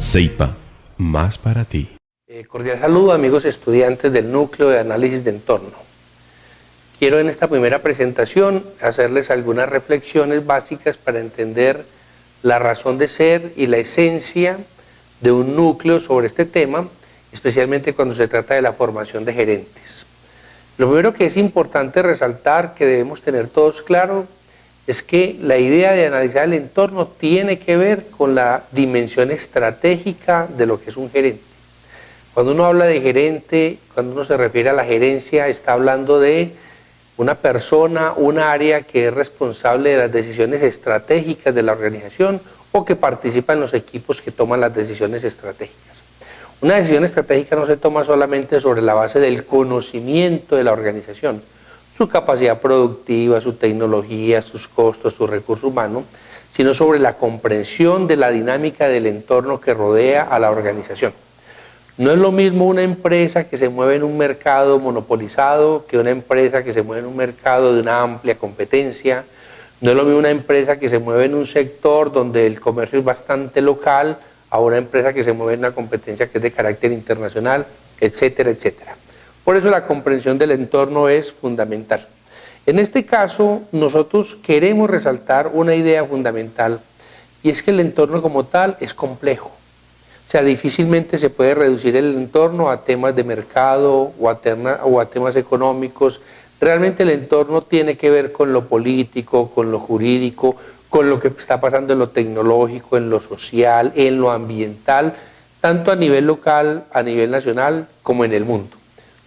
Ceipa, más para ti. Cordial saludo, amigos estudiantes del Núcleo de Análisis de Entorno. Quiero en esta primera presentación hacerles algunas reflexiones básicas para entender la razón de ser y la esencia de un núcleo sobre este tema, especialmente cuando se trata de la formación de gerentes. Lo primero que es importante resaltar, que debemos tener todos claro, es que la idea de analizar el entorno tiene que ver con la dimensión estratégica de lo que es un gerente. Cuando uno habla de gerente, cuando uno se refiere a la gerencia, está hablando de una persona, un área que es responsable de las decisiones estratégicas de la organización o que participa en los equipos que toman las decisiones estratégicas. Una decisión estratégica no se toma solamente sobre la base del conocimiento de la organización, su capacidad productiva, su tecnología, sus costos, su recurso humano, sino sobre la comprensión de la dinámica del entorno que rodea a la organización. No es lo mismo una empresa que se mueve en un mercado monopolizado que una empresa que se mueve en un mercado de una amplia competencia. No es lo mismo una empresa que se mueve en un sector donde el comercio es bastante local a una empresa que se mueve en una competencia que es de carácter internacional, etcétera, etcétera. Por eso la comprensión del entorno es fundamental. En este caso, nosotros queremos resaltar una idea fundamental, y es que el entorno como tal es complejo. O sea, difícilmente se puede reducir el entorno a temas de mercado o a temas económicos. Realmente el entorno tiene que ver con lo político, con lo jurídico, con lo que está pasando en lo tecnológico, en lo social, en lo ambiental, tanto a nivel local, a nivel nacional, como en el mundo.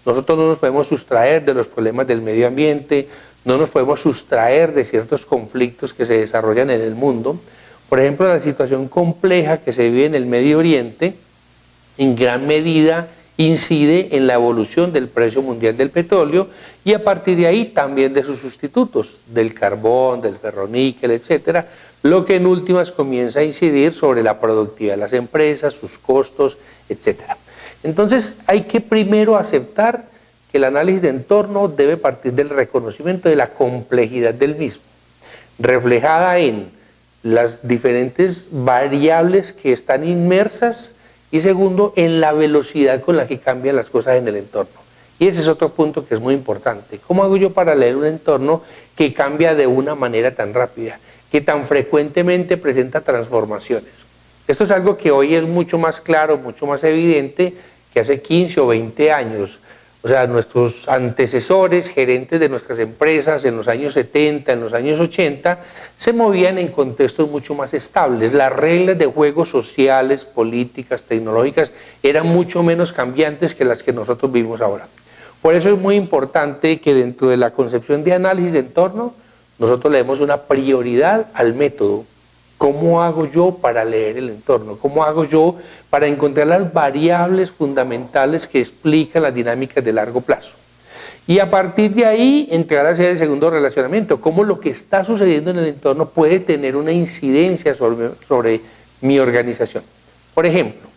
Nosotros no nos podemos sustraer de los problemas del medio ambiente, no nos podemos sustraer de ciertos conflictos que se desarrollan en el mundo. Por ejemplo, la situación compleja que se vive en el Medio Oriente en gran medida incide en la evolución del precio mundial del petróleo y a partir de ahí también de sus sustitutos, del carbón, del ferroníquel, etcétera, lo que en últimas comienza a incidir sobre la productividad de las empresas, sus costos, etcétera. Entonces hay que primero aceptar que el análisis de entorno debe partir del reconocimiento de la complejidad del mismo, reflejada en las diferentes variables que están inmersas y segundo, en la velocidad con la que cambian las cosas en el entorno. Y ese es otro punto que es muy importante. ¿Cómo hago yo para leer un entorno que cambia de una manera tan rápida, que tan frecuentemente presenta transformaciones? Esto es algo que hoy es mucho más claro, mucho más evidente que hace 15 o 20 años. O sea, nuestros antecesores, gerentes de nuestras empresas en los años 70, en los años 80, se movían en contextos mucho más estables. Las reglas de juego sociales, políticas, tecnológicas eran mucho menos cambiantes que las que nosotros vivimos ahora. Por eso es muy importante que dentro de la concepción de análisis de entorno, nosotros le demos una prioridad al método. ¿Cómo hago yo para leer el entorno? ¿Cómo hago yo para encontrar las variables fundamentales que explican las dinámicas de largo plazo? Y a partir de ahí entrar a hacer el segundo relacionamiento, cómo lo que está sucediendo en el entorno puede tener una incidencia sobre mi organización. Por ejemplo,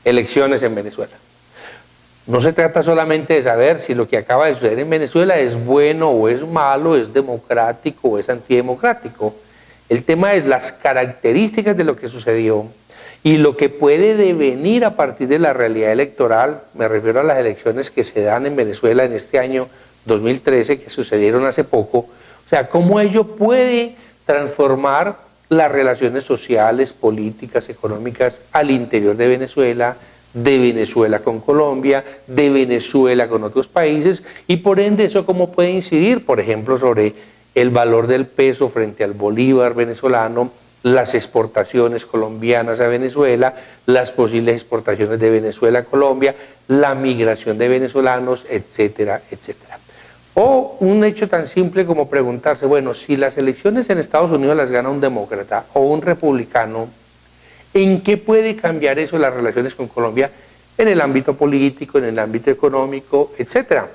elecciones en Venezuela. No se trata solamente de saber si lo que acaba de suceder en Venezuela es bueno o es malo, es democrático o es antidemocrático. El tema es las características de lo que sucedió y lo que puede devenir a partir de la realidad electoral. Me refiero a las elecciones que se dan en Venezuela en este año 2013, que sucedieron hace poco. O sea, cómo ello puede transformar las relaciones sociales, políticas, económicas al interior de Venezuela con Colombia, de Venezuela con otros países, y por ende eso cómo puede incidir, por ejemplo, sobre el valor del peso frente al bolívar venezolano, las exportaciones colombianas a Venezuela, las posibles exportaciones de Venezuela a Colombia, la migración de venezolanos, etcétera, etcétera. O un hecho tan simple como preguntarse, bueno, si las elecciones en Estados Unidos las gana un demócrata o un republicano, ¿en qué puede cambiar eso las relaciones con Colombia en el ámbito político, en el ámbito económico, etcétera?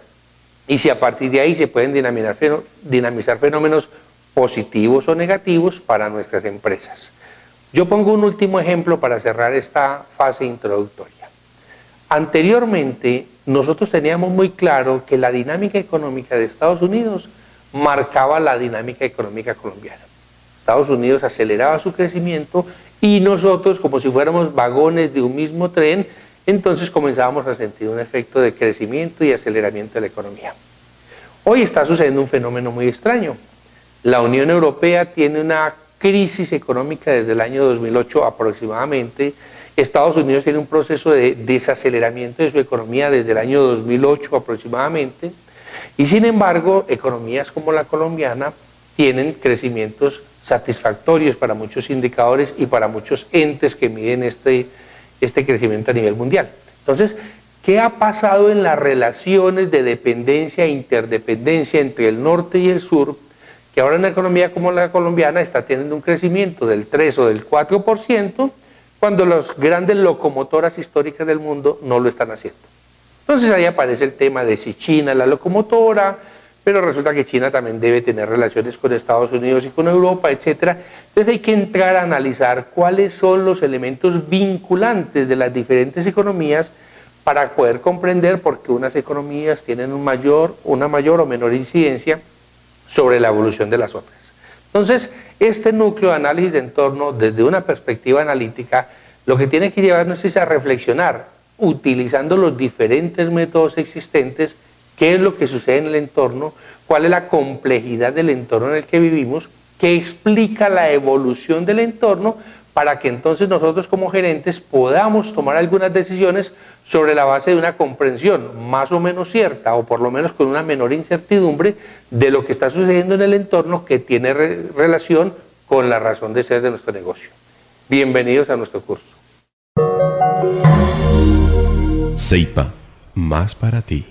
Y si a partir de ahí se pueden dinamizar fenómenos positivos o negativos para nuestras empresas. Yo pongo un último ejemplo para cerrar esta fase introductoria. Anteriormente, nosotros teníamos muy claro que la dinámica económica de Estados Unidos marcaba la dinámica económica colombiana. Estados Unidos aceleraba su crecimiento y nosotros, como si fuéramos vagones de un mismo tren, entonces comenzábamos a sentir un efecto de crecimiento y aceleramiento de la economía. Hoy está sucediendo un fenómeno muy extraño. La Unión Europea tiene una crisis económica desde el año 2008 aproximadamente. Estados Unidos tiene un proceso de desaceleramiento de su economía desde el año 2008 aproximadamente. Y sin embargo, economías como la colombiana tienen crecimientos satisfactorios para muchos indicadores y para muchos entes que miden este crecimiento a nivel mundial. Entonces, ¿qué ha pasado en las relaciones de dependencia e interdependencia entre el norte y el sur? Que ahora una economía como la colombiana está teniendo un crecimiento del 3 o del 4%, cuando las grandes locomotoras históricas del mundo no lo están haciendo. Entonces ahí aparece el tema de si China es la locomotora, pero resulta que China también debe tener relaciones con Estados Unidos y con Europa, etc. Entonces hay que entrar a analizar cuáles son los elementos vinculantes de las diferentes economías para poder comprender por qué unas economías tienen una mayor o menor incidencia sobre la evolución de las otras. Entonces, este núcleo de análisis de entorno, desde una perspectiva analítica, lo que tiene que llevarnos es a reflexionar, utilizando los diferentes métodos existentes, qué es lo que sucede en el entorno, cuál es la complejidad del entorno en el que vivimos, qué explica la evolución del entorno, para que entonces nosotros como gerentes podamos tomar algunas decisiones sobre la base de una comprensión más o menos cierta, o por lo menos con una menor incertidumbre de lo que está sucediendo en el entorno que tiene relación con la razón de ser de nuestro negocio. Bienvenidos a nuestro curso. Ceipa, más para ti.